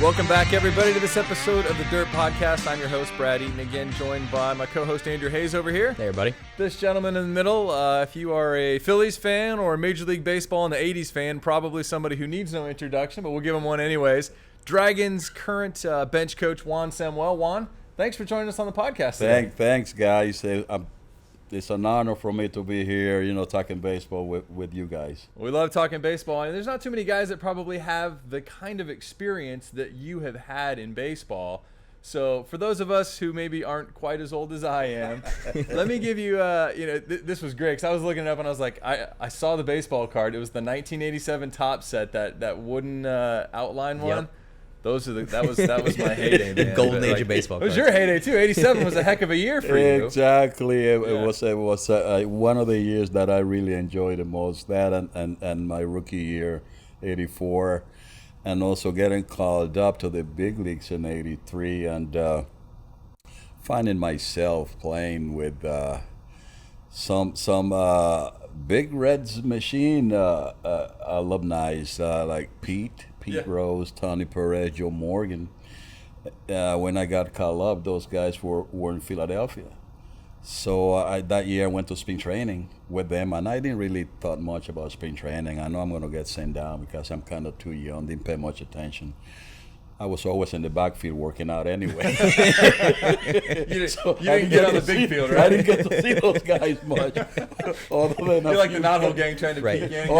Welcome back, everybody, to this episode of the Dirt Podcast. I'm your host, Brad Eaton, again joined by my co-host, Andrew Hayes, over here. Hey, everybody. This gentleman in the middle, if you are a Phillies fan or a Major League Baseball in the 80s fan, probably somebody who needs no introduction, but we'll give him one anyways. Dragons' current bench coach, Juan Samuel. Juan, thanks for joining us on the podcast today. Thanks, guys. It's an honor for me to be here, talking baseball with you guys. We love talking baseball, and there's not too many guys that probably have the kind of experience that you have had in baseball. So for those of us who maybe aren't quite as old as I am, let me give you, this was great because I was looking it up and I was like, I saw the baseball card. It was the 1987 top set, that wooden outline one. Yep. That was my heyday, man. The golden age of baseball. It was your heyday too. 87 was a heck of a year for you. Exactly. It was one of the years that I really enjoyed the most. That and my rookie year, 84, and also getting called up to the big leagues in 83, and finding myself playing with some Big Red's machine alumni like Pete Rose, Tony Perez, Joe Morgan. When I got called up, those guys were in Philadelphia. So that year I went to spring training with them, and I didn't really thought much about spring training. I know I'm going to get sent down because I'm kind of too young, didn't pay much attention. I was always in the backfield working out anyway. You didn't get on the big field, right? I didn't get to see those guys much. You're like the Knothole gang trying to peek in.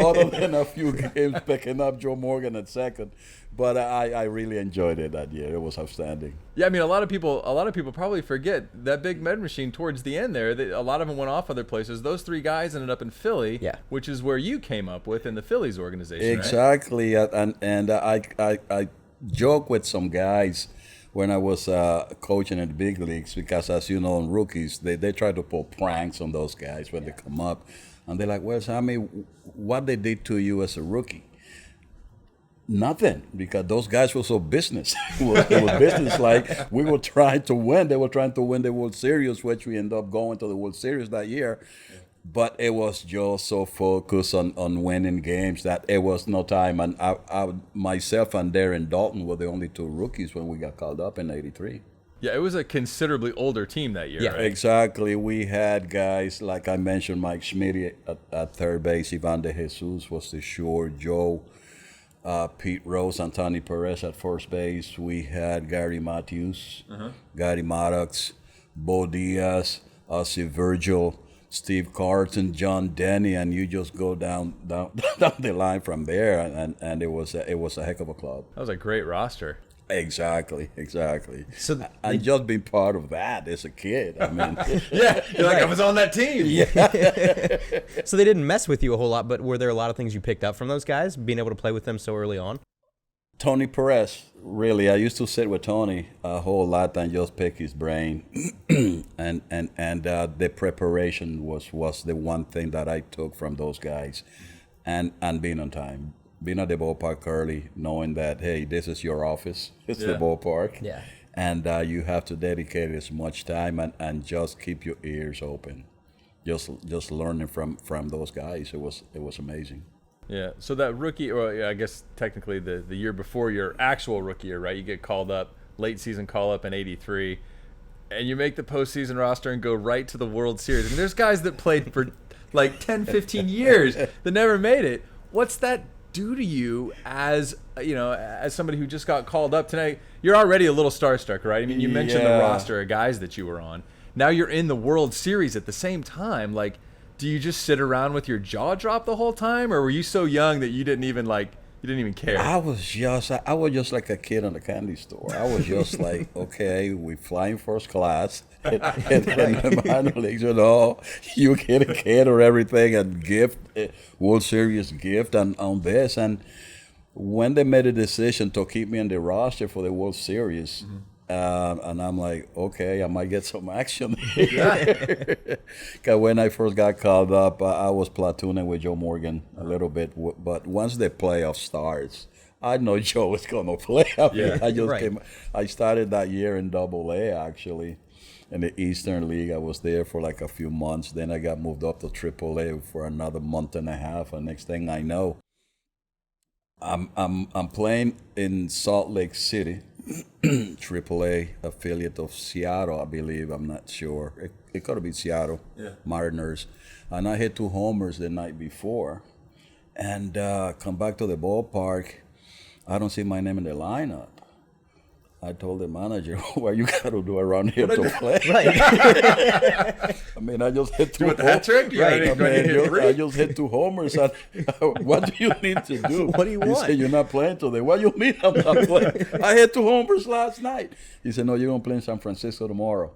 Other than a few games picking up Joe Morgan at second. But I really enjoyed it that year. It was outstanding. Yeah, I mean, a lot of people probably forget that big med machine towards the end there. A lot of them went off other places. Those three guys ended up in Philly, which is where you came up with in the Phillies organization, exactly, right? And I joke with some guys when I was coaching in the big leagues because, as you know, in rookies, they try to pull pranks on those guys when they come up. And they're like, well, Sammy, what they did to you as a rookie? Nothing, because those guys were so business. It was business-like. We were trying to win. They were trying to win the World Series, which we ended up going to the World Series that year. But it was just so focused on winning games that it was no time. And I myself and Darren Dalton were the only two rookies when we got called up in 83. Yeah, it was a considerably older team that year, right? Exactly. We had guys, like I mentioned, Mike Schmidt at third base, Ivan De Jesus was the short, Joe, Pete Rose, and Tony Perez at first base. We had Gary Matthews, Gary Maddox, Bo Diaz, Ossie Virgil, Steve Carton, John Denny, and you just go down the line from there, and it was a heck of a club. That was a great roster. Exactly. So I just been part of that as a kid. I mean, yeah, you're like, I was on that team. Yeah. So they didn't mess with you a whole lot, but were there a lot of things you picked up from those guys, being able to play with them so early on? Tony Perez, really, I used to sit with Tony a whole lot and just pick his brain, and the preparation was the one thing that I took from those guys, and being on time, being at the ballpark early, knowing that, hey, this is your office, it's the ballpark, and you have to dedicate as much time and just keep your ears open, just learning from those guys. It was amazing. Yeah, so that rookie, or I guess technically the year before your actual rookie year, right? You get called up, late season call up in 83, and you make the postseason roster and go right to the World Series. I mean, there's guys that played for like 10, 15 years that never made it. What's that do to you as somebody who just got called up tonight? You're already a little starstruck, right? I mean, you mentioned the roster of guys that you were on. Now you're in the World Series at the same time. Like, do you just sit around with your jaw dropped the whole time, or were you so young that you didn't even care? I was just like a kid in a candy store. I was just like, okay, we flying first class in the minor leagues, you get a kid or everything and gift, World Series gift and on this. And when they made a decision to keep me in the roster for the World Series, and I'm like, okay, I might get some action here. Because when I first got called up, I was platooning with Joe Morgan a little bit. But once the playoff starts, I know Joe was going to play. I started that year in Double-A, actually, in the Eastern League. I was there for like a few months. Then I got moved up to Triple-A for another month and a half. And next thing I know, I'm playing in Salt Lake City, AAA affiliate of Seattle, I believe. I'm not sure. It could have been Seattle Mariners, and I hit 2 homers the night before, and come back to the ballpark. I don't see my name in the lineup. I told the manager, what you got to do around here to play? Right. I mean, I just hit 2 With the hat trick? Right. I I just hit 2 homers. And, what do you need to do? What do you He want? said, you're not playing today. What do you mean I'm not playing? I hit 2 homers last night. He said, no, you're going to play in San Francisco tomorrow.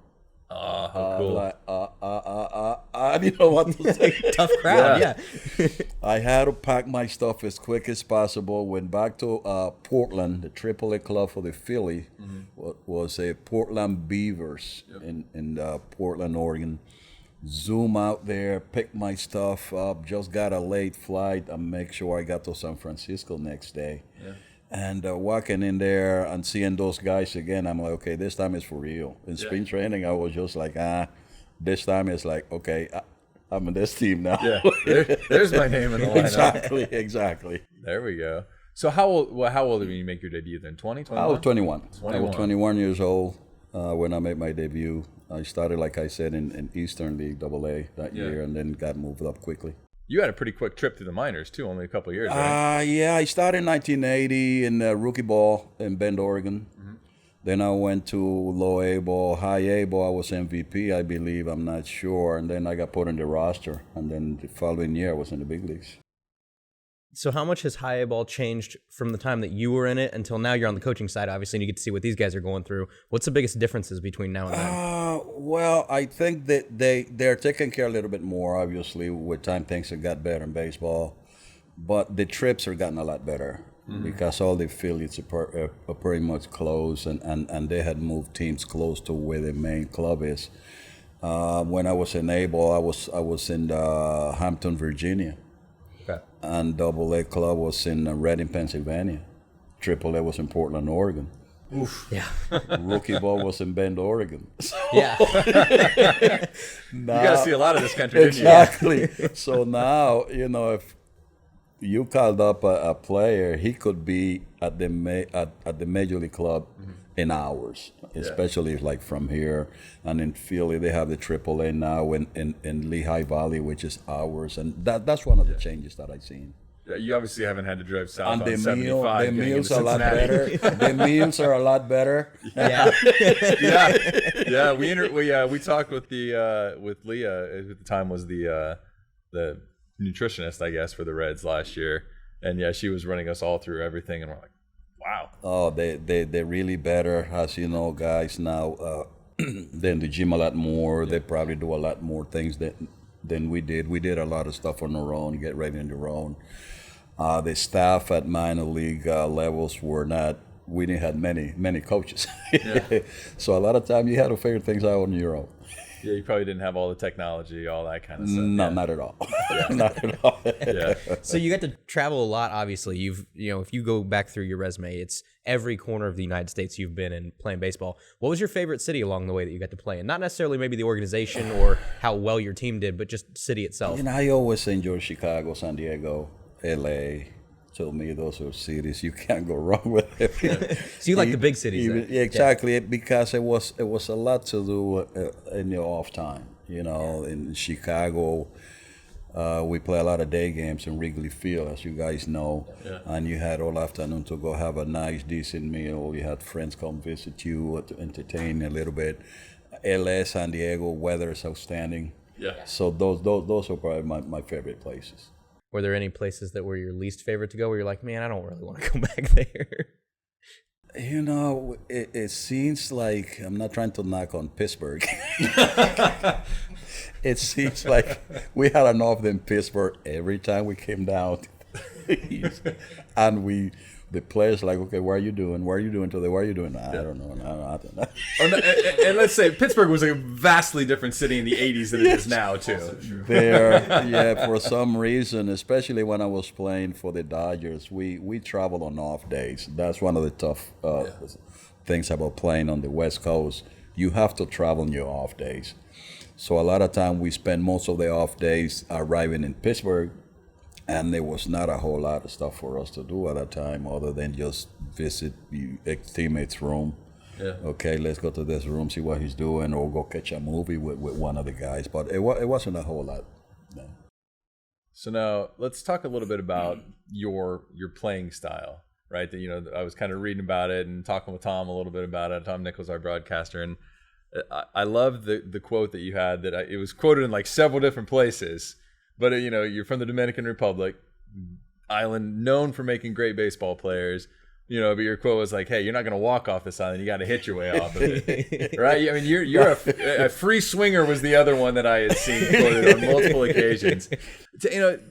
Oh, how cool. Like, I didn't know what to say. Tough crowd, yeah. I had to pack my stuff as quick as possible. Went back to Portland. The AAA club for the Philly was a Portland Beavers in Portland, Oregon. Zoom out there, pick my stuff up. Just got a late flight and make sure I got to San Francisco next day. Yeah. And walking in there and seeing those guys again, I'm like, okay, this time is for real. In spring training, I was just like, this time it's like, okay, I'm in this team now. Yeah, there's my name in the lineup. Exactly. There we go. So how old were you make your debut then? 20, 21? I was 21. 21. I was 21 years old when I made my debut. I started, like I said, in Eastern League AA that year, and then got moved up quickly. You had a pretty quick trip to the minors too, only a couple of years, right? Yeah, I started in 1980 in rookie ball in Bend, Oregon. Then I went to low A ball, high A ball. I was MVP, I believe. I'm not sure. And then I got put on the roster. And then the following year, I was in the big leagues. So how much has high A ball changed from the time that you were in it until now? You're on the coaching side, obviously, and you get to see what these guys are going through. What's the biggest differences between now and then? Well, I think that they're taking care a little bit more, obviously. With time, things have got better in baseball. But the trips are gotten a lot better because all the affiliates are pretty much close, and they had moved teams close to where the main club is. When I was in A ball, I was in Hampton, Virginia. Okay. And AA club was in Reading, Pennsylvania. AAA was in Portland, Oregon. Oof. Yeah. Rookie ball was in Bend, Oregon. So Yeah. You got to see a lot of this country, didn't you? exactly. So now, if you called up a player, he could be at the major league club in hours, especially like from here. And in Philly, they have the AAA now in Lehigh Valley, which is hours. And that's one of the changes that I've seen. Yeah, you obviously haven't had to drive south And on the 75. meals are a lot Cincinnati. better. The meals are a lot better. Yeah. Yeah. We talked with Leah. At the time was the nutritionist, I guess, for the Reds last year, and yeah, she was running us all through everything, and we're like, wow. Oh, they're really better, as you know, guys. Now, they in the gym a lot more. They probably do a lot more things than we did. We did a lot of stuff on our own, get ready on our own. The staff at minor league levels were not. We didn't have many coaches, so a lot of time you had to figure things out on your own. Yeah, you probably didn't have all the technology, all that kind of stuff. No, not at all. Not at all. Yeah. So you got to travel a lot, obviously. If you go back through your resume, it's every corner of the United States you've been in playing baseball. What was your favorite city along the way that you got to play in? Not necessarily maybe the organization or how well your team did, but just city itself. I always enjoyed Chicago, San Diego, LA. To me, those are cities you can't go wrong with it. So you like the big cities, then? Exactly, because it was a lot to do in your off time. In Chicago, we play a lot of day games in Wrigley Field, as you guys know, and you had all afternoon to go have a nice, decent meal. You had friends come visit you to entertain a little bit. LA, San Diego, weather is outstanding. Yeah. So those are probably my favorite places. Were there any places that were your least favorite to go where you're like, man, I don't really want to go back there? It seems like, I'm not trying to knock on Pittsburgh. It seems like we had enough in Pittsburgh every time we came down. And the players like, okay, what are you doing? What are you doing today? What are you doing? I don't know. And let's say Pittsburgh was a vastly different city in the 80s than it is now, too. For some reason, especially when I was playing for the Dodgers, we traveled on off days. That's one of the tough things about playing on the West Coast. You have to travel on your off days. So a lot of time we spend most of the off days arriving in Pittsburgh, And there was not a whole lot of stuff for us to do at that time other than just visit a teammate's room. Yeah. Okay, let's go to this room, see what he's doing, or go catch a movie with one of the guys. But it wasn't a whole lot. No. So now let's talk a little bit about your playing style, right? That I was kind of reading about it and talking with Tom a little bit about it. Tom Nichols, our broadcaster, and I love the quote that you had that it was quoted in like several different places. But you're from the Dominican Republic, island known for making great baseball players. But your quote was like, "Hey, you're not going to walk off this island. You got to hit your way off of it, right?" I mean, you're a free swinger was the other one that I had seen quoted on multiple occasions.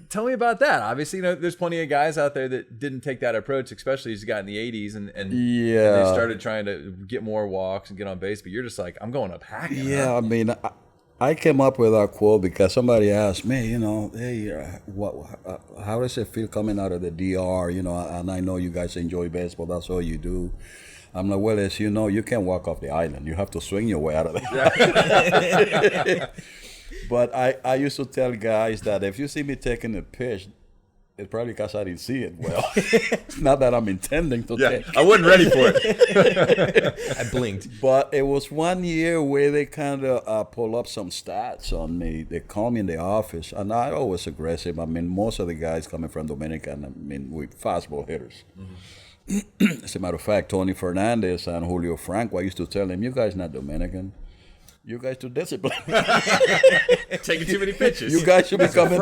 Tell me about that. Obviously, there's plenty of guys out there that didn't take that approach, especially as you got in the '80s and they started trying to get more walks and get on base. But you're just like, I'm going up hacking. Yeah, huh? I mean, I came up with that quote because somebody asked me, hey, how does it feel coming out of the DR? And I know you guys enjoy baseball. That's all you do. I'm like, well, as you know, you can't walk off the island. You have to swing your way out of there. But I used to tell guys that if you see me taking a pitch, it's probably because I didn't see it well. Not that I'm intending to take. I wasn't ready for it. I blinked. But it was one year where they kind of pull up some stats on me. They call me in the office, and I always aggressive. I mean, most of the guys coming from Dominican, we fastball hitters. Mm-hmm. As a matter of fact, Tony Fernandez and Julio Franco, I used to tell him, you guys not Dominican. You guys too disciplined. Taking too many pitches. You guys should be coming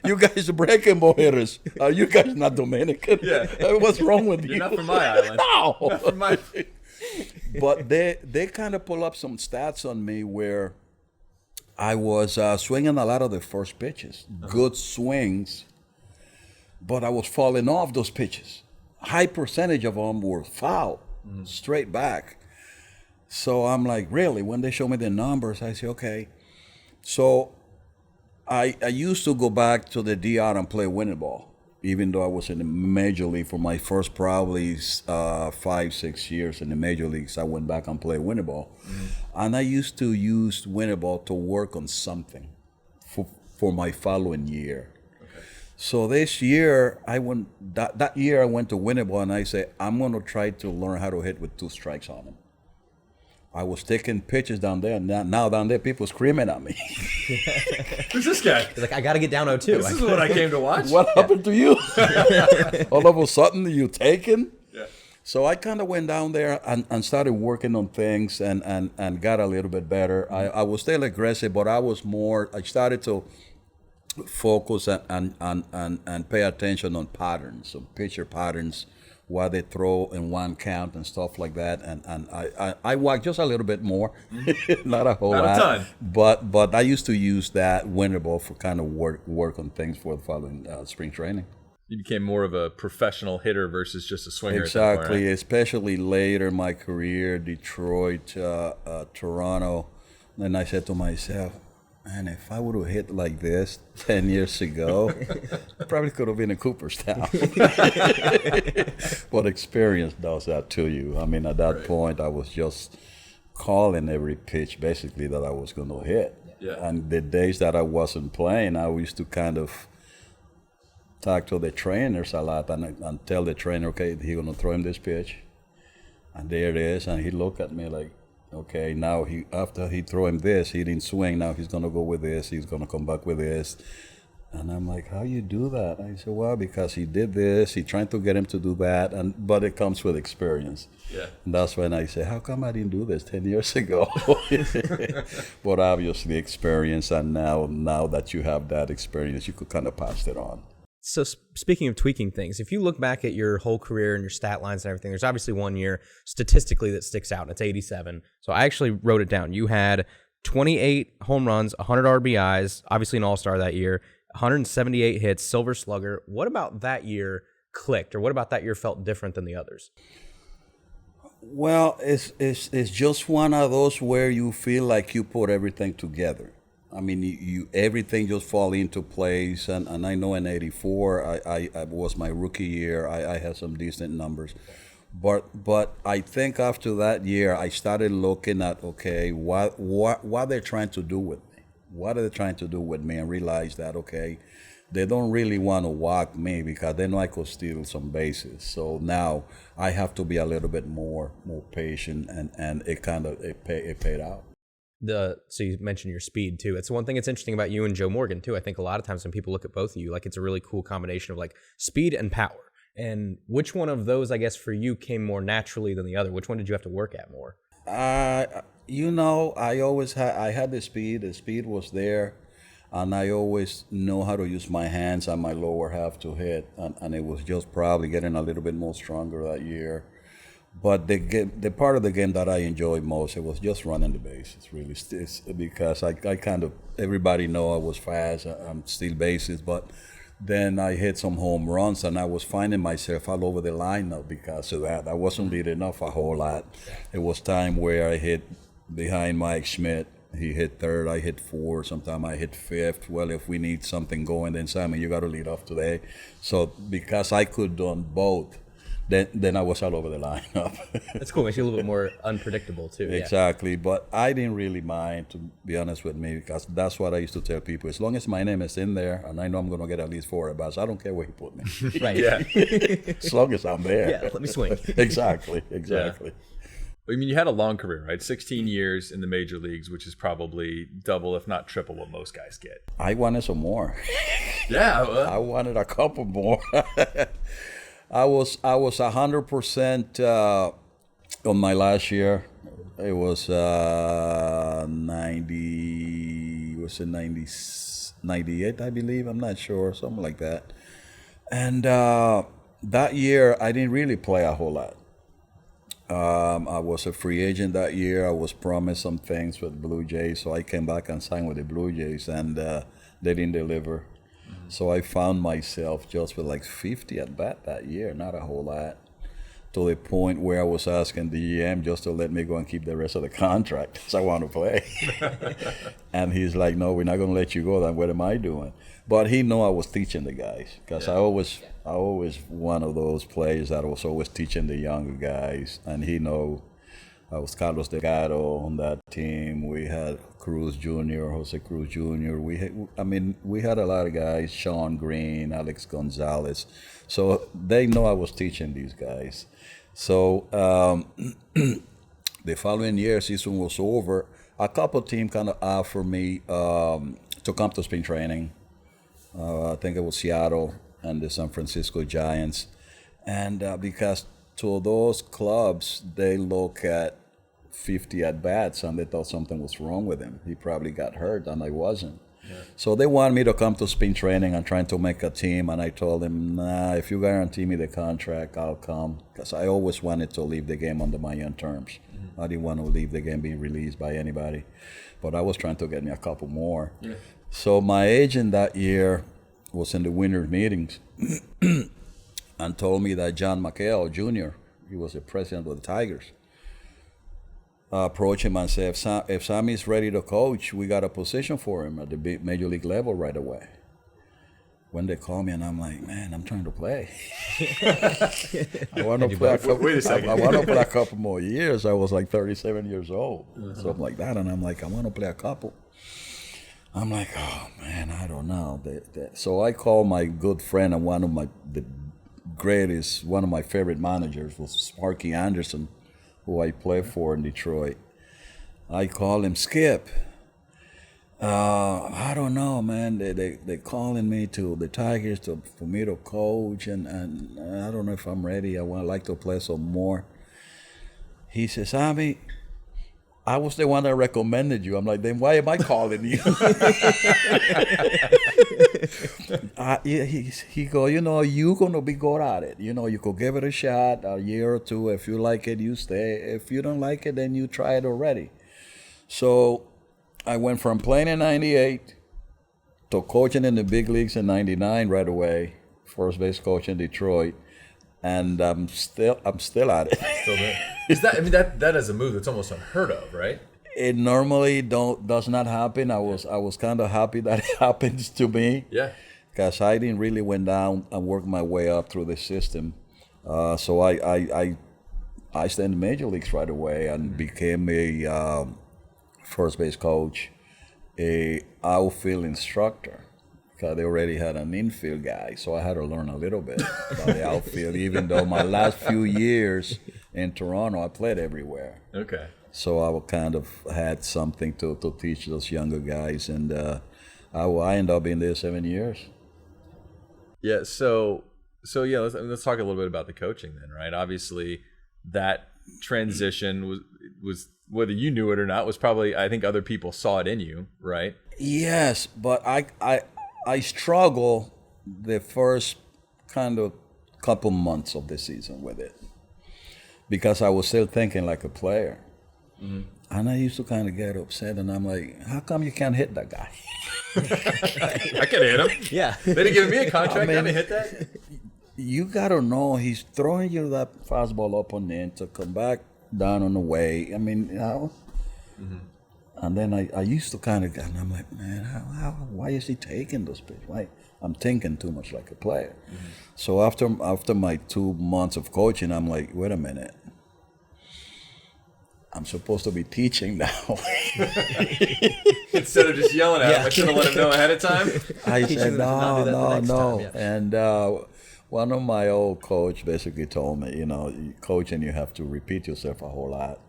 you guys are breaking ball hitters. You guys not Dominican. Yeah. What's wrong with you? You're not from my island. No. Not from my... But they kind of pull up some stats on me where I was swinging a lot of the first pitches. Good swings. But I was falling off those pitches. High percentage of them were foul. Straight back. So I'm like, really? When they show me the numbers, I say, okay. So I used to go back to the DR and play winning ball, even though I was in the major league for my first probably 5-6 years in the major leagues. I went back and played winning ball. Mm-hmm. And I used to use winning ball to work on something for my following year. Okay. So this year, that year I went to winning ball and I said, I'm going to try to learn how to hit with 2 strikes on them. I was taking pitches down there, and now down there, people screaming at me. Who's this guy? He's like, I got to get down 0-2. This is what I came to watch. What happened to you? All of a sudden, you taken? Yeah. So I kind of went down there and started working on things and got a little bit better. I was still aggressive, but I started to focus and pay attention on patterns, on pitcher patterns, what they throw in one count and stuff like that, and I walk just a little bit more, not a whole lot. Not a ton. But I used to use that winter ball for kind of work on things for the following spring training. You became more of a professional hitter versus just a swinger. Exactly, at that point, right? Especially later in my career, Detroit, Toronto. Then I said to myself, man, if I would have hit like this 10 years ago, I probably could have been in Cooperstown. But experience does that to you. I mean, at that point, I was just calling every pitch basically that I was going to hit. Yeah. And the days that I wasn't playing, I used to kind of talk to the trainers a lot and tell the trainer, okay, he's going to throw him this pitch. And there it is. And he looked at me like, okay, now after he threw him this, he didn't swing. Now he's going to go with this. He's going to come back with this. And I'm like, how you do that? I said, well, because he did this. He trying to get him to do that. But it comes with experience. Yeah. And that's when I say, how come I didn't do this 10 years ago? But obviously experience. And now that you have that experience, you could kind of pass it on. So speaking of tweaking things, if you look back at your whole career and your stat lines and everything, there's obviously one year statistically that sticks out, and it's 87. So I actually wrote it down. You had 28 home runs, 100 RBIs, obviously an all-star that year, 178 hits, Silver Slugger. What about that year clicked, or what about that year felt different than the others? Well, it's just one of those where you feel like you put everything together. I mean, you everything just fall into place, and I know in '84 I was my rookie year. I had some decent numbers, but I think after that year I started looking at, okay, what they're trying to do with me, what are they trying to do with me, and realized that, okay, they don't really want to walk me because they know I could steal some bases. So now I have to be a little bit more patient, and it paid out. So you mentioned your speed too. It's one thing that's interesting about you and Joe Morgan too. I think a lot of times when people look at both of you, like it's a really cool combination of like speed and power. And which one of those, I guess, for you came more naturally than the other? Which one did you have to work at more? I had the speed. The speed was there, and I always know how to use my hands and my lower half to hit. And it was just probably getting a little bit more stronger that year. But the part of the game that I enjoyed most, it was just running the bases. Really, it's because I kind of, everybody know I was fast. I'm steal bases, but then I hit some home runs, and I was finding myself all over the lineup because of that. I wasn't leading off a whole lot. It was time where I hit behind Mike Schmidt. He hit third, I hit fourth. Sometimes I hit fifth. Well, if we need something going, then Simon, you got to lead off today. So because I could do both, then I was all over the lineup. That's cool. Makes you a little bit more unpredictable too. Exactly. But I didn't really mind, to be honest with me, because that's what I used to tell people. As long as my name is in there and I know I'm going to get at least 4 at-bats, I don't care where he put me. Right. Yeah. As long as I'm there. Yeah, let me swing. Exactly. I mean, you had a long career, right? 16 years in the major leagues, which is probably double, if not triple, what most guys get. I wanted some more. Yeah. I wanted a couple more. I was 100% on my last year. It was 98, I believe. I'm not sure, something like that. And that year, I didn't really play a whole lot. I was a free agent that year. I was promised some things with Blue Jays, so I came back and signed with the Blue Jays, and they didn't deliver. So I found myself just with like 50 at bat that year, not a whole lot, to the point where I was asking the GM just to let me go and keep the rest of the contract because I want to play. And he's like, no, we're not going to let you go. Then what am I doing? But he knew I was teaching the guys because I always one of those players that was always teaching the younger guys. And he knew I was Carlos Delgado on that team. We had Cruz Jr., Jose Cruz Jr. We had a lot of guys, Sean Green, Alex Gonzalez. So they know I was teaching these guys. So the following year, season was over. A couple teams kind of offered me to come to spring training. I think it was Seattle and the San Francisco Giants. And because to those clubs, they look at 50 at-bats and they thought something was wrong with him. He probably got hurt and I wasn't. Yeah. So they wanted me to come to spring training and trying to make a team, and I told them, nah, if you guarantee me the contract, I'll come, because I always wanted to leave the game under my own terms. Mm-hmm. I didn't want to leave the game being released by anybody, but I was trying to get me a couple more. Yeah. So my agent that year was in the winter meetings and told me that John McHale Jr., he was the president of the Tigers, approached him and said, if Sammy's ready to coach, we got a position for him at the big major league level right away. When they called me, and I'm like, man, I'm trying to play. I want to play. Wait a second. I want to play a couple more years. I was like 37 years old, something like that. And I'm like, I want to play a couple. I'm like, oh man, I don't know. So I called my good friend and one of my favorite managers was Sparky Anderson, who I played for in Detroit. I call him, Skip. I don't know, man. They calling me to the Tigers for me to coach, and I don't know if I'm ready. I like to play some more. He says, Sammy, I was the one that recommended you. I'm like, then why am I calling you? He go, you're going to be good at it. You could give it a shot, a year or two. If you like it, you stay. If you don't like it, then you try it already. So I went from playing in 98 to coaching in the big leagues in 99 right away, first base coach in Detroit. And I'm still at it. Still there. That is a move that's almost unheard of, right? It normally does not happen. I was kind of happy that it happens to me. Yeah. Because I didn't really went down and work my way up through the system. So I stayed in the major leagues right away and became a first base coach, a outfield instructor. because they already had an infield guy. So I had to learn a little bit about the outfield, even though my last few years in Toronto, I played everywhere. Okay. So I kind of had something to teach those younger guys. And I ended up being there 7 years. Yeah. So yeah, let's talk a little bit about the coaching then, right? Obviously, that transition was whether you knew it or not was probably, I think other people saw it in you, right? Yes, but I struggle the first kind of couple months of the season with it because I was still thinking like a player. Mm-hmm. And I used to kind of get upset, and I'm like, how come you can't hit that guy? I can hit him. Yeah. They didn't give me a contract. I didn't hit that. You got to know he's throwing you that fastball up on the end to come back down on the way. I mean, you know. Mm-hmm. And then I used to kind of, and I'm like, man, why is he taking those pitches? Why? I'm thinking too much like a player. Mm-hmm. So after my 2 months of coaching, I'm like, wait a minute. I'm supposed to be teaching now. Instead of just yelling at him, I should have let him know ahead of time. I said, no. Time, yeah. And one of my old coach basically told me, you know, coaching, you have to repeat yourself a whole lot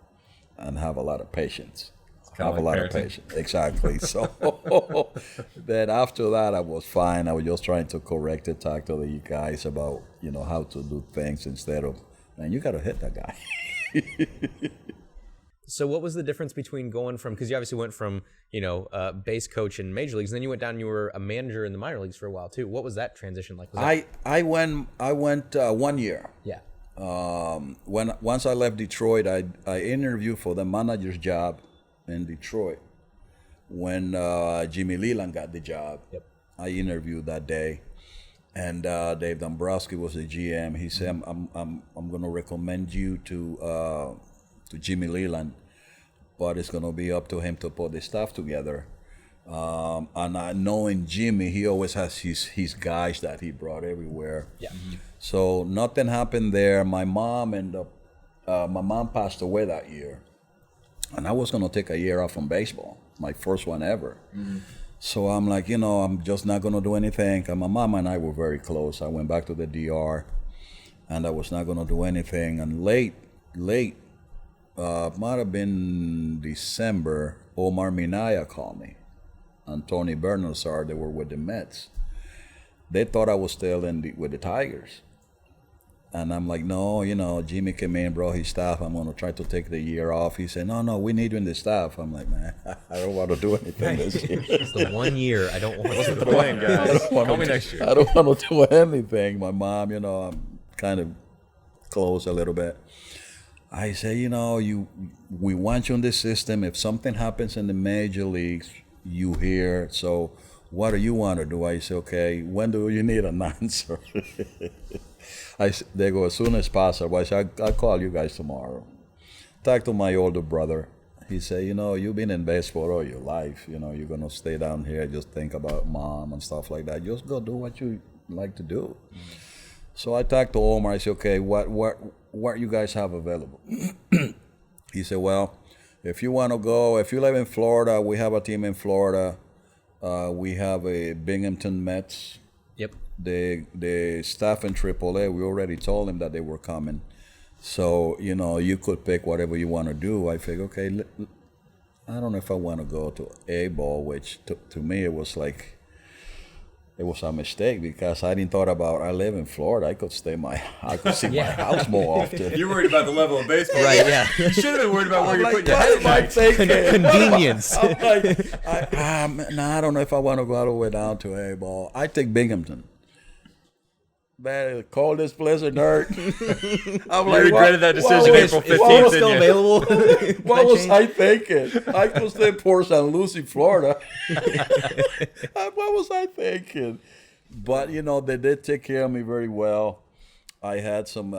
and have a lot of patience. Have a lot of patience. Exactly. So then after that, I was fine. I was just trying to correct it, talk to the guys about, you know, how to do things instead of, man, you got to hit that guy. So what was the difference between going from, because you obviously went from, you know, base coach in major leagues, and then you went down and you were a manager in the minor leagues for a while too. What was that transition like? I went 1 year. Yeah. Once I left Detroit, I interviewed for the manager's job in Detroit. When Jimmy Leland got the job, yep. I interviewed that day, and Dave Dombrowski was the GM. He said, "I'm going to recommend you to Jimmy Leland, but it's going to be up to him to put the staff together." And knowing Jimmy, he always has his guys that he brought everywhere. Yeah. Mm-hmm. So nothing happened there. My mom passed away that year, and I was going to take a year off from baseball, my first one ever. Mm-hmm. So I'm like, you know, I'm just not going to do anything. And my mom and I were very close. I went back to the DR, and I was not going to do anything. And late, might have been December, Omar Minaya called me, and Tony Bernazar, they were with the Mets. They thought I was still with the Tigers. And I'm like, no, you know, Jimmy came in, brought his staff. I'm going to try to take the year off. He said, no, we need you in the staff. I'm like, man, I don't want to do anything this year. It's the 1 year I don't want to do playing, guys. Call me next year. I don't want to do anything. My mom, you know, I'm kind of close a little bit. I say, you know, we want you in this system. If something happens in the major leagues, you here. So what do you want to do? I say, okay, when do you need an answer? They go, as soon as possible. I say, I'll call you guys tomorrow. Talk to my older brother. He said, you know, you've been in baseball all your life. You know, you're going to stay down here, just think about mom and stuff like that. Just go do what you like to do. Mm-hmm. So I talked to Omar. I said, okay, what you guys have available? He said, well, if you want to go, if you live in Florida, we have a team in Florida. We have a Binghamton Mets. Yep. The staff in AAA, we already told them that they were coming. So, you know, you could pick whatever you want to do. I figured, okay, I don't know if I want to go to A-ball, which to me it was like, it was a mistake because I didn't thought about, I live in Florida. I could see my house more often. You're worried about the level of baseball. Right, yeah. You should have been worried about where you're putting your head at night. Convenience. I'm like, I don't know if I want to go all the way down to A-ball. I take Binghamton. Man, the coldest place on earth. I'm You regretted that decision April 15th, still didn't you? available? What was I thinking? I could stay in Port St. Lucie, Florida. What was I thinking? But, you know, they did take care of me very well. I had some,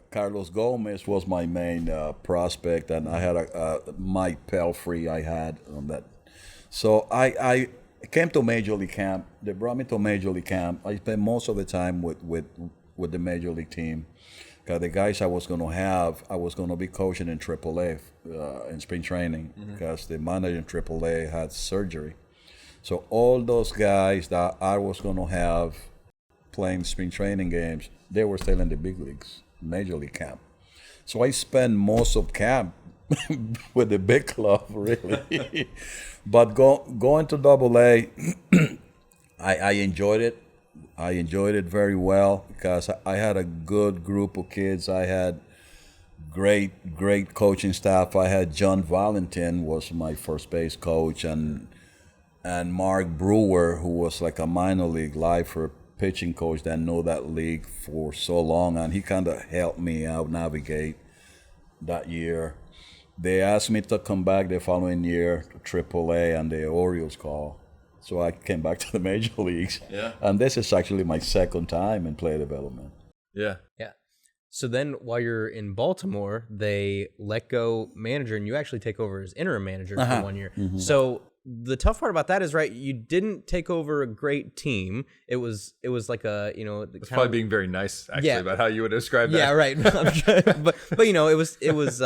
Carlos Gomez was my main prospect, and I had Mike Pelfrey I had on that. So I came to Major League Camp. They brought me to Major League Camp. I spent most of the time with the Major League team. Because the guys I was going to have, I was going to be coaching in AAA in spring training because the manager in AAA had surgery. So all those guys that I was going to have playing spring training games, they were still in the big leagues, major league camp. So I spent most of camp with the big club, really. But going to Double A, I enjoyed it. I enjoyed it very well because I had a good group of kids. I had great coaching staff. I had John Valentin was my first base coach, and Mark Brewer, who was like a minor league lifer pitching coach that knew that league for so long, and he kind of helped me out navigate that year. They asked me to come back the following year to AAA, and the Orioles called. So I came back to the major leagues. Yeah. And this is actually my second time in player development. Yeah. Yeah. So then while you're in Baltimore, they let go manager, and you actually take over as interim manager for 1 year. Mm-hmm. So the tough part about that is, right, you didn't take over a great team. It was like a, it's probably being very nice, actually, about how you would describe that. Yeah, right. but it was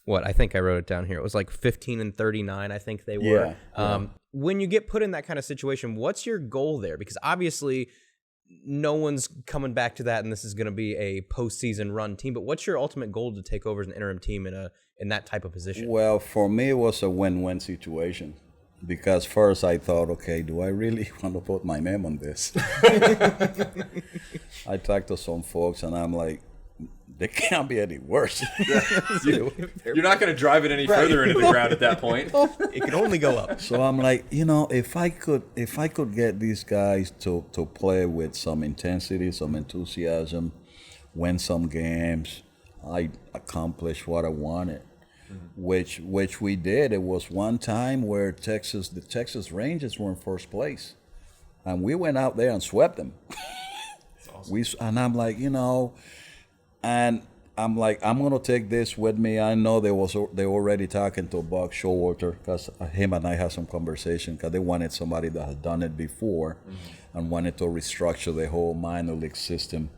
what I think I wrote it down here. It was like 15-39. I think they were. Yeah. When you get put in that kind of situation, what's your goal there? Because obviously, no one's coming back to that, and this is going to be a postseason run team. But what's your ultimate goal to take over as an interim team in that type of position? Well, for me, it was a win-win situation. Because first I thought, okay, do I really want to put my name on this? I talked to some folks, and I'm like, they can't be any worse. You're not going to drive it any further into the ground at that point. It can only go up. So I'm like, if I could get these guys to play with some intensity, some enthusiasm, win some games, I accomplished what I wanted. Which we did. It was one time where the Texas Rangers were in first place, and we went out there and swept them. That's awesome. And I'm like, I'm gonna take this with me. I know they already talking to Buck Showalter, because him and I had some conversation, because they wanted somebody that had done it before, and wanted to restructure the whole minor league system.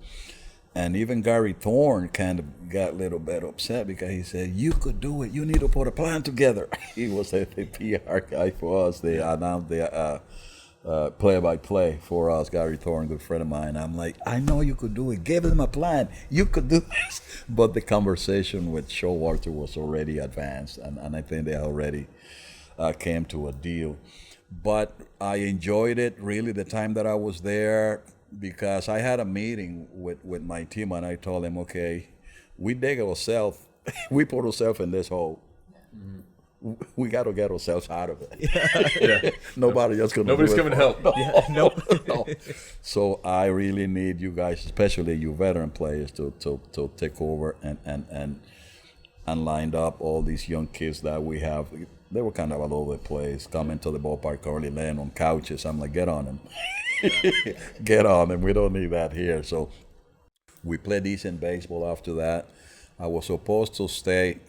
And even Gary Thorne kind of got a little bit upset, because he said, you could do it. You need to put a plan together. He was the PR guy for us. They announced the play-by-play for us, Gary Thorne, good friend of mine. I'm like, I know you could do it. Give them a plan. You could do this. But the conversation with Showalter was already advanced, and I think they already came to a deal. But I enjoyed it, really, the time that I was there, because I had a meeting with my team, and I told them, okay, we dig ourselves, we put ourselves in this hole. Mm-hmm. We got to get ourselves out of it. Yeah. Nobody's coming to help. No. No. So I really need you guys, especially you veteran players, to take over and lined up all these young kids that we have. They were kind of all over the place, coming to the ballpark early, laying on couches. I'm like, get on them. Get on them. We don't need that here. So we played decent baseball after that. I was supposed to stay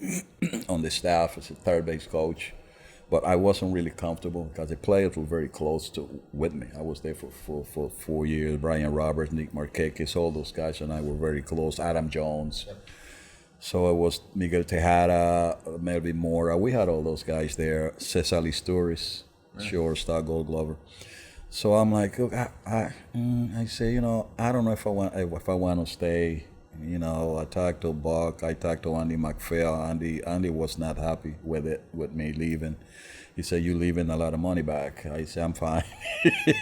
on the staff as a third base coach, but I wasn't really comfortable because the players were very close with me. I was there for 4 years. Brian Roberts, Nick Markakis, all those guys and I were very close. Adam Jones. Yep. So it was Miguel Tejada, Melvin Mora. We had all those guys there. Cesar Listouris, shortstop, Gold Glover. So I'm like, look, I say, I don't know if I want to stay. I talked to Buck. I talked to Andy McPhail. Andy was not happy with me leaving. He said, "You leaving a lot of money back." I said, "I'm fine.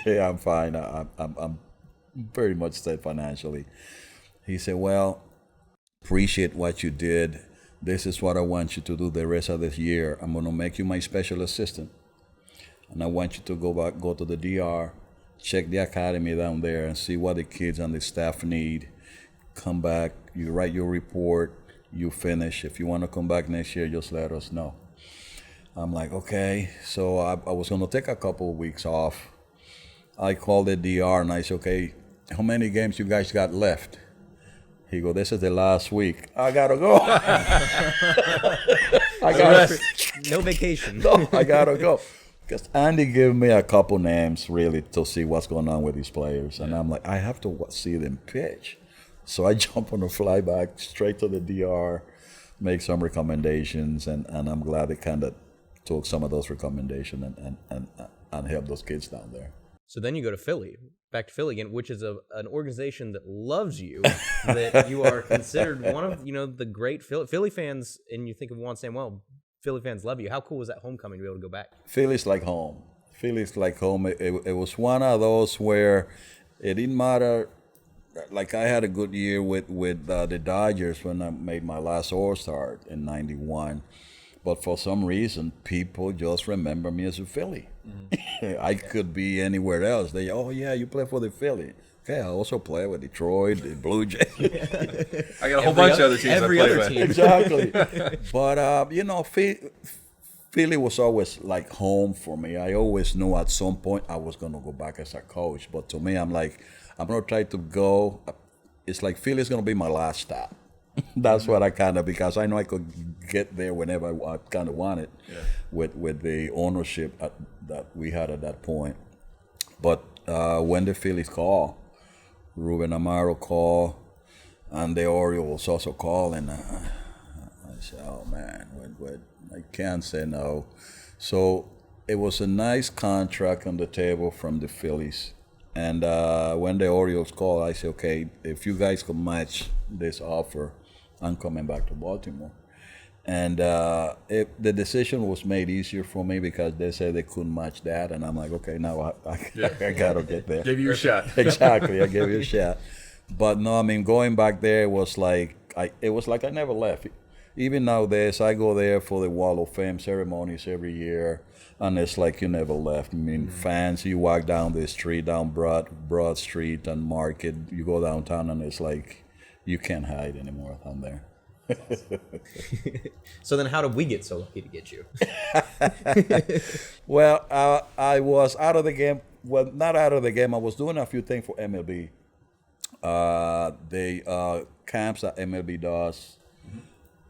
I'm fine. I'm very much set financially." He said, "Well, appreciate what you did. This is what I want you to do the rest of this year. I'm going to make you my special assistant. And I want you to go to the DR, check the academy down there and see what the kids and the staff need. Come back, you write your report, you finish. If you want to come back next year, just let us know." I'm like, okay. So I was going to take a couple of weeks off. I called the DR and I said, okay, how many games you guys got left? He go, this is the last week. I got to go. No vacation. No, I got to go. Because Andy gave me a couple names, really, to see what's going on with these players. And I'm like, I have to see them pitch. So I jump on a fly back straight to the DR, make some recommendations, and I'm glad they kind of took some of those recommendations and helped those kids down there. So then you go to Philly, back to Philly again, which is an organization that loves you, that you are considered one of, the great Philly fans, and you think of Juan Samuel, Philly fans love you. How cool was that homecoming to be able to go back? Philly's like home. Philly's like home. It was one of those where it didn't matter. Like I had a good year with the Dodgers when I made my last All-Star in '91. But for some reason, people just remember me as a Philly. Mm-hmm. I could be anywhere else. They, oh yeah, you play for the Philly. Okay, I also play with Detroit, the Blue Jays. I got a whole bunch of other teams I play with. Exactly. But Philly was always like home for me. I always knew at some point I was gonna go back as a coach. But to me, I'm gonna try to go. It's like Philly's gonna be my last stop. That's what I kind of, because I know I could get there whenever I kind of wanted, with the ownership that we had at that point. But when the Phillies called, Ruben Amaro called, and the Orioles also called, and I said, oh man, I can't say no. So it was a nice contract on the table from the Phillies. And when the Orioles called, I said, okay, if you guys can match this offer, I'm coming back to Baltimore. And the decision was made easier for me because they said they couldn't match that. And I'm like, okay, now I got to get there. Give you a shot. Exactly, I gave you a shot. But no, I mean, going back there was like, I never left. Even nowadays, I go there for the Wall of Fame ceremonies every year. And it's like you never left. I mean, fans, you walk down the street, down Broad Street and Market, you go downtown, and it's like you can't hide anymore down there. So then how did we get so lucky to get you? Well, I was out of the game. Well, not out of the game. I was doing a few things for MLB. The camps that MLB does,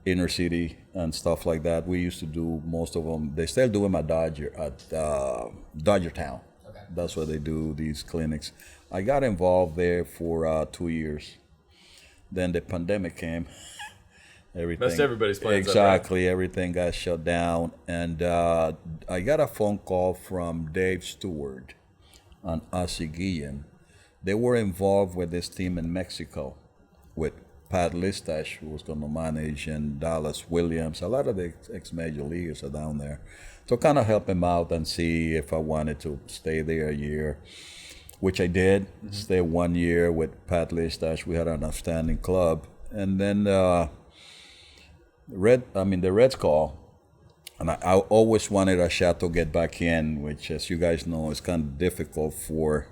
inner city and stuff like that. We used to do most of them. They still do them at Dodger Town. Okay. That's where they do these clinics. I got involved there for 2 years. Then the pandemic came. Everything. That's everybody's plans. Exactly. Up, right? Everything got shut down, and I got a phone call from Dave Stewart and Ozzie Guillen. They were involved with this team in Mexico with Pat Listash, who was going to manage, and Dallas Williams. A lot of the ex-major leaguers are down there. So kind of help him out and see if I wanted to stay there a year, which I did. Mm-hmm. Stay 1 year with Pat Listash. We had an outstanding club. And then the Reds call. And I always wanted a shot to get back in, which, as you guys know, is kind of difficult for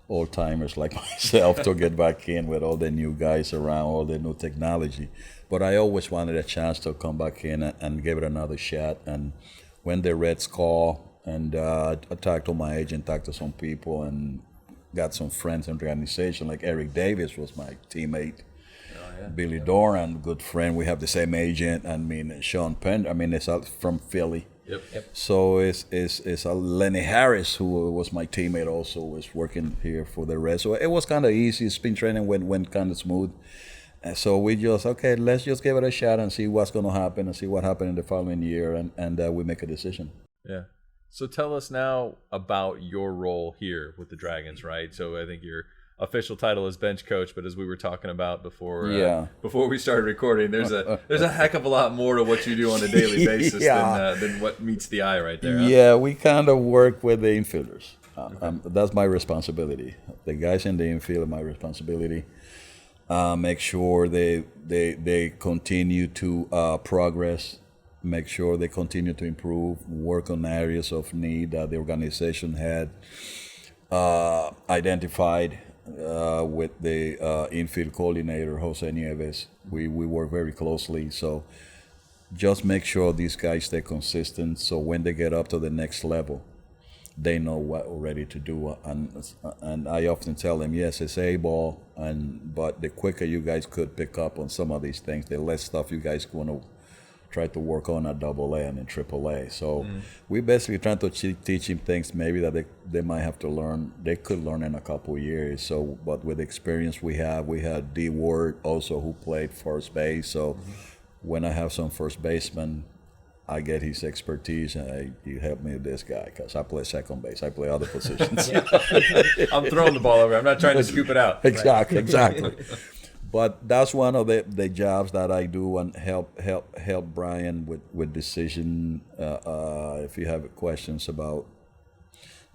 old-timers like myself to get back in with all the new guys around, all the new technology. But I always wanted a chance to come back in and give it another shot. And when the Reds call, and I talked to my agent, talked to some people, and got some friends in the organization, like Eric Davis was my teammate. Billy Doran, good friend. We have the same agent. I mean, Sean Penn. I mean, it's from Philly. Yep. So it's Lenny Harris, who was my teammate, also was working here for the Reds. So it was kind of easy. Spin training went kind of smooth. And so we just, okay, let's just give it a shot and see what's going to happen and see what happened in the following year, and we make a decision. Yeah. So tell us now about your role here with the Dragons, right? So I think your official title is bench coach, but as we were talking about before we started recording, there's a heck of a lot more to what you do on a daily basis than what meets the eye right there. Huh? Yeah, we kind of work with the infielders. That's my responsibility. The guys in the infield are my responsibility. Make sure they continue to progress. Make sure they continue to improve. Work on areas of need that the organization had identified. With the infield coordinator, Jose Nieves. We work very closely. So just make sure these guys stay consistent, so when they get up to the next level, they know what already to do. And I often tell them, yes, it's A-ball, but the quicker you guys could pick up on some of these things, the less stuff you guys want to try to work on at AA and in AAA. So we basically trying to teach him things maybe that they might have to learn. They could learn in a couple of years. So, but with the experience we had D. Ward also, who played first base. So when I have some first basemen, I get his expertise, and you help me with this guy because I play second base. I play other positions. I'm throwing the ball over. I'm not trying to scoop it out. Exactly. But that's one of the jobs that I do and help Brian with decision. If you have questions about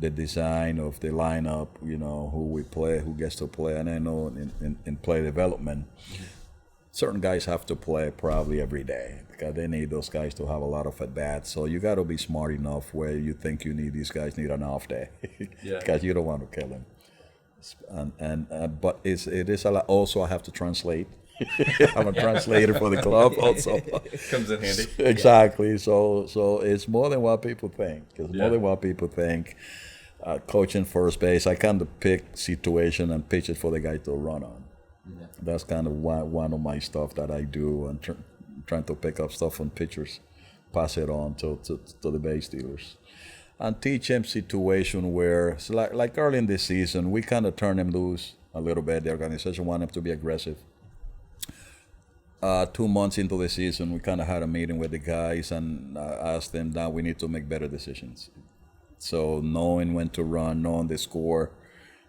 the design of the lineup, who we play, who gets to play, and I know in play development, certain guys have to play probably every day because they need those guys to have a lot of at bats. So you got to be smart enough where you think these guys need an off day because you don't want to kill them. But it is a lot. Also, I have to translate. I'm a translator for the club also. Comes in handy. Exactly. So it's more than what people think. It's more than what people think. Coaching first base, I kind of pick situation and pitch it for the guy to run on. Yeah. That's kind of one of my stuff that I do, and trying to pick up stuff from pitchers, pass it on to the base dealers. And teach him situation where, so like early in this season, we kind of turn him loose a little bit. The organization wanted him to be aggressive. 2 months into the season, we kind of had a meeting with the guys and asked them that we need to make better decisions. So knowing when to run, knowing the score,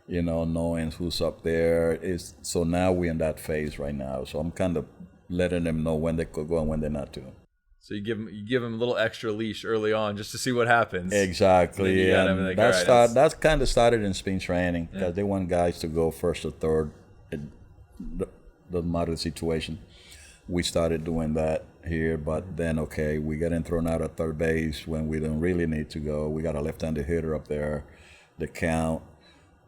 knowing who's up there so now we're in that phase right now. So I'm kind of letting them know when they could go and when they're not to. So you give them a little extra leash early on just to see what happens. Exactly. And that's kind of started in spring training because they want guys to go first or third. It doesn't matter the situation. We started doing that here, but then, we getting thrown out at third base when we don't really need to go. We got a left-handed hitter up there. The count,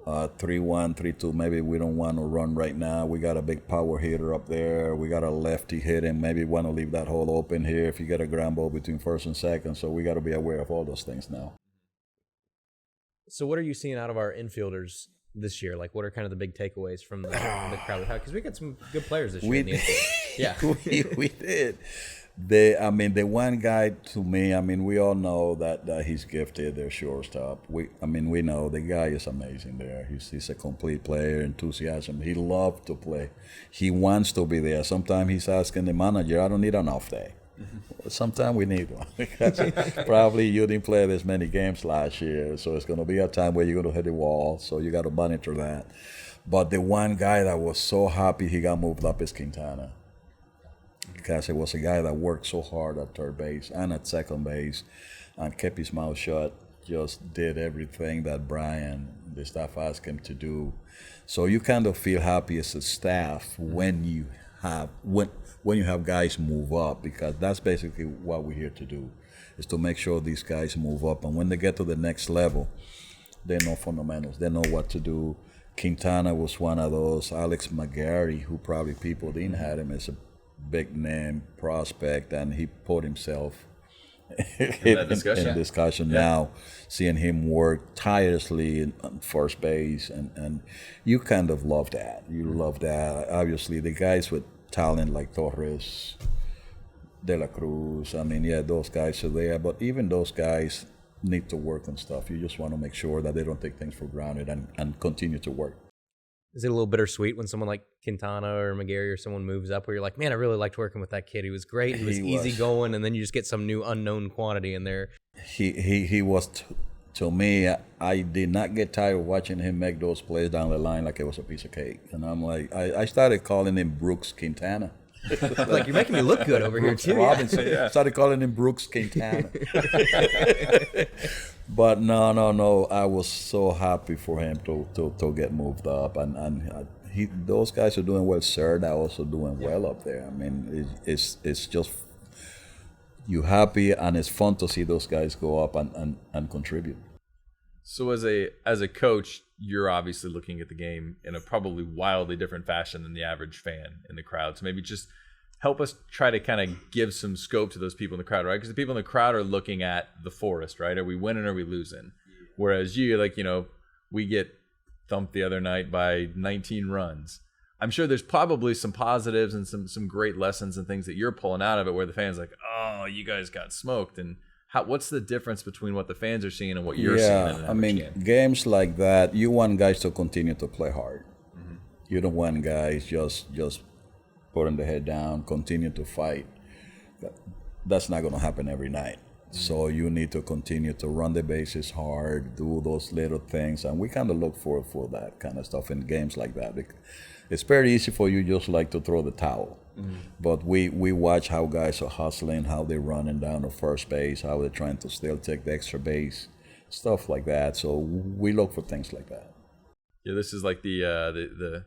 3-1, 3-2, maybe we don't want to run right now. We got a big power hitter up there. We got a lefty hitting. Maybe we want to leave that hole open here if you get a ground ball between first and second. So we got to be aware of all those things now. So what are you seeing out of our infielders this year? Like, what are kind of the big takeaways from the crowd? Because we got some good players this year in the infield. Yeah, we did. The one guy to me, we all know that he's gifted. They're shortstop. We know the guy is amazing there. He's a complete player, enthusiasm. He loves to play. He wants to be there. Sometimes he's asking the manager, I don't need an off day. Sometimes we need one. Probably you didn't play this many games last year, so it's going to be a time where you're going to hit the wall, so you got to monitor that. But the one guy that was so happy he got moved up is Quintana. Because it was a guy that worked so hard at third base and at second base and kept his mouth shut, just did everything that Brian, the staff, asked him to do. So you kind of feel happy as a staff when you have guys move up, because that's basically what we're here to do, is to make sure these guys move up. And when they get to the next level, they know fundamentals. They know what to do. Quintana was one of those. Alex McGarry, who probably people didn't have him as a big name prospect, and he put himself in discussion now, seeing him work tirelessly on first base, and you kind of love that. You love that. Obviously, the guys with talent like Torres, De La Cruz, those guys are there, but even those guys need to work on stuff. You just want to make sure that they don't take things for granted and continue to work. Is it a little bittersweet when someone like Quintana or McGarry or someone moves up where you're like, man, I really liked working with that kid. He was great. He was easygoing, and then you just get some new unknown quantity in there. He was, to me, I did not get tired of watching him make those plays down the line like it was a piece of cake. And I'm like, I started calling him Brooks Quintana. Like, you're making me look good over here, too. Robinson. Started calling him Brooks Quintana. But no, I was so happy for him to get moved up, and those guys are doing well. Serda also doing well up there. It's just, you're happy, and it's fun to see those guys go up and contribute. So as a coach, you're obviously looking at the game in a probably wildly different fashion than the average fan in the crowd. So maybe just help us try to kind of give some scope to those people in the crowd, right? Because the people in the crowd are looking at the forest, right? Are we winning or are we losing? Whereas you, we get thumped the other night by 19 runs. I'm sure there's probably some positives and some great lessons and things that you're pulling out of it where the fans are like, oh, you guys got smoked. And what's the difference between what the fans are seeing and what you're seeing in an game? Games like that, you want guys to continue to play hard. Mm-hmm. You don't want guys just putting the head down, continue to fight. that's not going to happen every night. So you need to continue to run the bases hard, do those little things, and we kind of look for that kind of stuff in games like that. It's very easy for you just like to throw the towel, but we watch how guys are hustling, how they're running down to first base, how they're trying to still take the extra base, stuff like that. So we look for things like that. Yeah, this is like the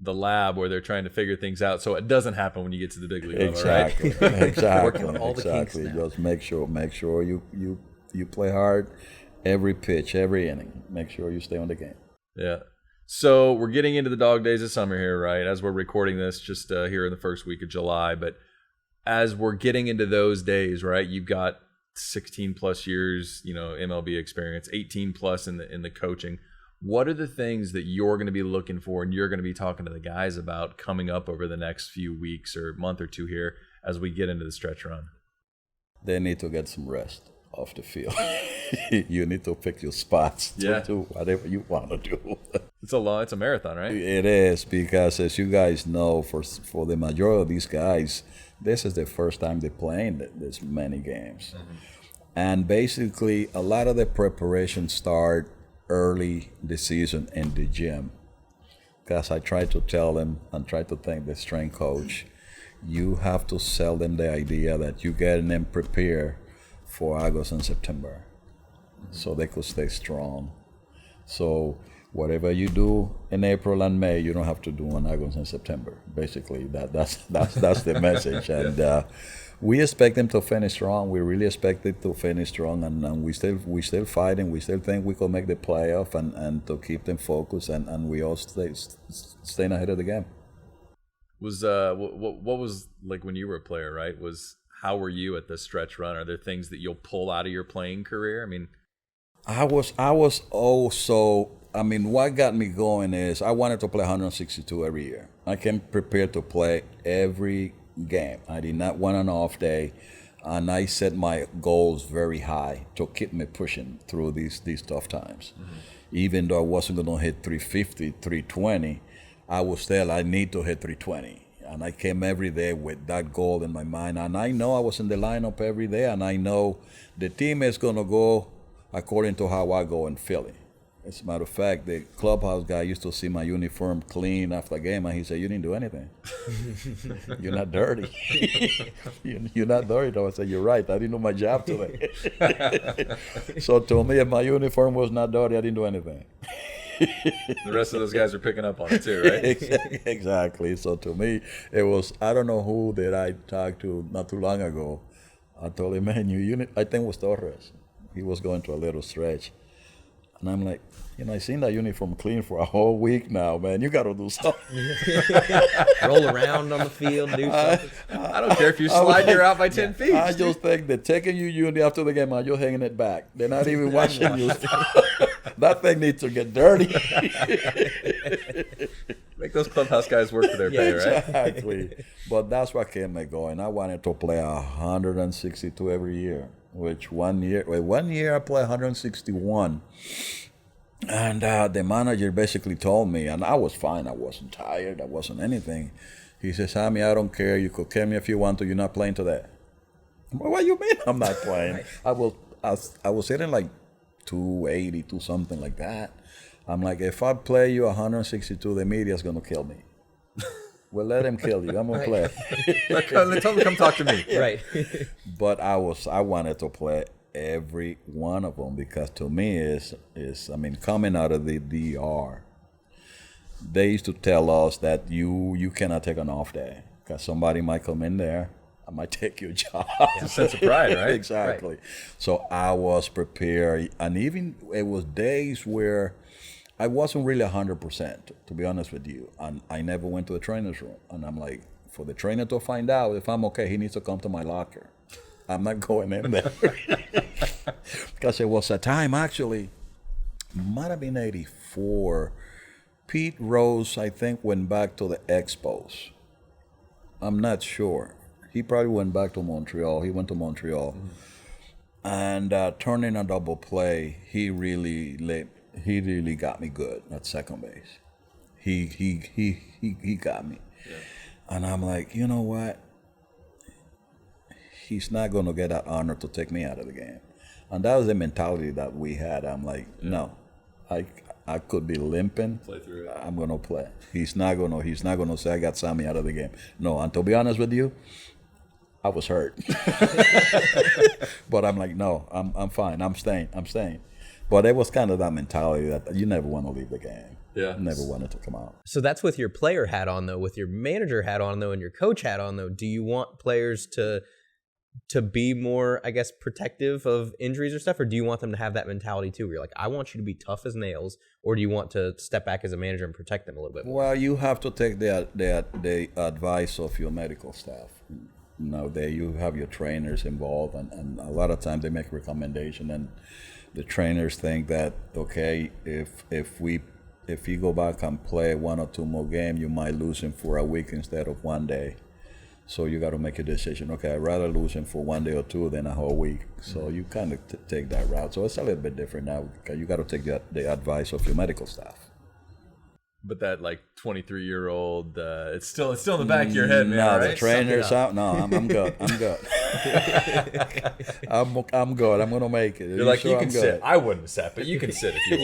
lab where they're trying to figure things out so it doesn't happen when you get to the big league level, right? Exactly. all the kinks Exactly. now. Just make sure you play hard every pitch, every inning. Make sure you stay on the game. Yeah. So we're getting into the dog days of summer here, right? As we're recording this, just here in the first week of July. But as we're getting into those days, right? You've got 16 plus years, MLB experience, 18 plus in the coaching. What are the things that you're going to be looking for and you're going to be talking to the guys about coming up over the next few weeks or month or two here as we get into the stretch run? They need to get some rest off the field. You need to pick your spots to do whatever you want to do. It's a marathon, right? It is, because as you guys know, for the majority of these guys, this is the first time they're playing this many games. And basically, a lot of the preparation start early the season in the gym, because I try to tell them and try to thank the strength coach, you have to sell them the idea that you're getting them prepared for August and September so they could stay strong. So whatever you do in April and May, you don't have to do in August and September. Basically, that's the message. And we expect them to finish strong. We really expect it to finish strong, and we still fighting. We still think we could make the playoff, and to keep them focused, and we all staying ahead of the game. Was what was like when you were a player, right? How were you at the stretch run? Are there things that you'll pull out of your playing career? I mean, I was also. I mean, what got me going is I wanted to play 162 every year. I came prepared to play every game. I did not want an off day, and I set my goals very high to keep me pushing through these tough times. Even though I wasn't going to hit 350, 320, I need to hit 320. And I came every day with that goal in my mind. And I know I was in the lineup every day, and I know the team is going to go according to how I go in Philly. As a matter of fact, the clubhouse guy used to see my uniform clean after the game, and he said, "You didn't do anything. You're not dirty. You're not dirty." I said, "You're right. I didn't do my job today." So to me, if my uniform was not dirty, I didn't do anything. The rest of those guys are picking up on it too, right? Exactly. So to me, it was, I don't know who that I talked to not too long ago. I told him, "Man, I think it was Torres. He was going to a little stretch." And I'm like, I seen that uniform clean for a whole week now, man. You got to do something. Roll around on the field, do something. I don't care if you slide your out by 10 feet. I just think they're taking your uni after the game and you're hanging it back. They're not even washing you. That thing needs to get dirty. Make those clubhouse guys work for their pay, right? Exactly. But that's what kept me going. I wanted to play 162 every year. Which one year I played 161, and the manager basically told me, and I was fine. I wasn't tired. I wasn't anything. He says, "Sammy, I don't care. You could kill me if you want to. You're not playing today." I'm like, "What do you mean I'm not playing?" Right. I was hitting like 280, something like that. I'm like, if I play you 162, the media's gonna kill me. Well, let him kill you. I'm gonna play. Tell him to come talk to me. Right. But I wanted to play every one of them, because to me is coming out of the DR, they used to tell us that you cannot take an off day because somebody might come in there. I might take your job. It's a sense of pride, right? Exactly. Right. So I was prepared, and even it was days where I wasn't really 100%, to be honest with you. And I never went to the trainer's room. And I'm like, for the trainer to find out if I'm okay, he needs to come to my locker. I'm not going in there. Because it was a time, actually, might have been 84. Pete Rose, I think, went back to the Expos. I'm not sure. He probably went back to Montreal. He went to Montreal. And turning a double play, he really got me good at second base. He got me. Yeah. And I'm like, you know what? he's not going to get that honor to take me out of the game. And that was the mentality that we had. I'm like, no, I could be limping. Play through it. I'm going to play. He's not going to say I got Sammy out of the game. No, and to be honest with you, I was hurt. But I'm like, no, I'm fine. I'm staying. But it was kind of that mentality that you never want to leave the game. Yeah. You never wanted to come out. So that's with your player hat on, though. With your manager hat on, though, and your coach hat on, though, do you want players to be more, I guess, protective of injuries or stuff, or do you want them to have that mentality too, where you're like, I want you to be tough as nails, or do you want to step back as a manager and protect them a little bit more? Well, you have to take the advice of your medical staff. You have your trainers involved, and a lot of times they make a recommendation, and the trainers think that, okay, if you go back and play 1 or 2 more games, you might lose him for a week instead of 1 day. So you got to make a decision. Okay, I'd rather lose him for 1 day or 2 than a whole week. So you kind of take that route. So it's a little bit different now, because you got to take the advice of your medical staff. But that 23-year-old, it's still in the back of your head, man. No, right? the trainer's out. No, I'm good. I'm good. I'm good. I'm gonna make it. You're like, sure you I'm can good? sit. I wouldn't sit, but you can sit if you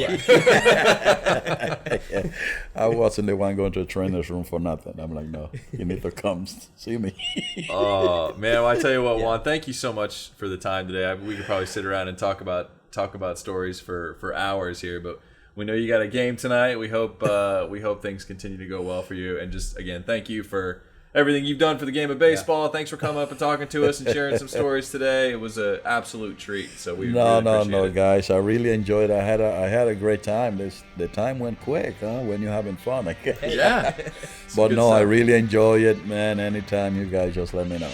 want. I wasn't the one going to the trainer's room for nothing. I'm like, no, you need to come see me. Oh man, well, I tell you what, Juan, thank you so much for the time today. We could probably sit around and talk about stories for hours here, but we know you got a game tonight. We hope things continue to go well for you. And just again, thank you for everything you've done for the game of baseball. Yeah. Thanks for coming up and talking to us and sharing some stories today. It was an absolute treat. So we really appreciate it. Guys, I really enjoyed it. I had a great time. The time went quick, huh? When you're having fun, I guess. Yeah. But no, stuff. I really enjoy it, man. Anytime you guys just let me know.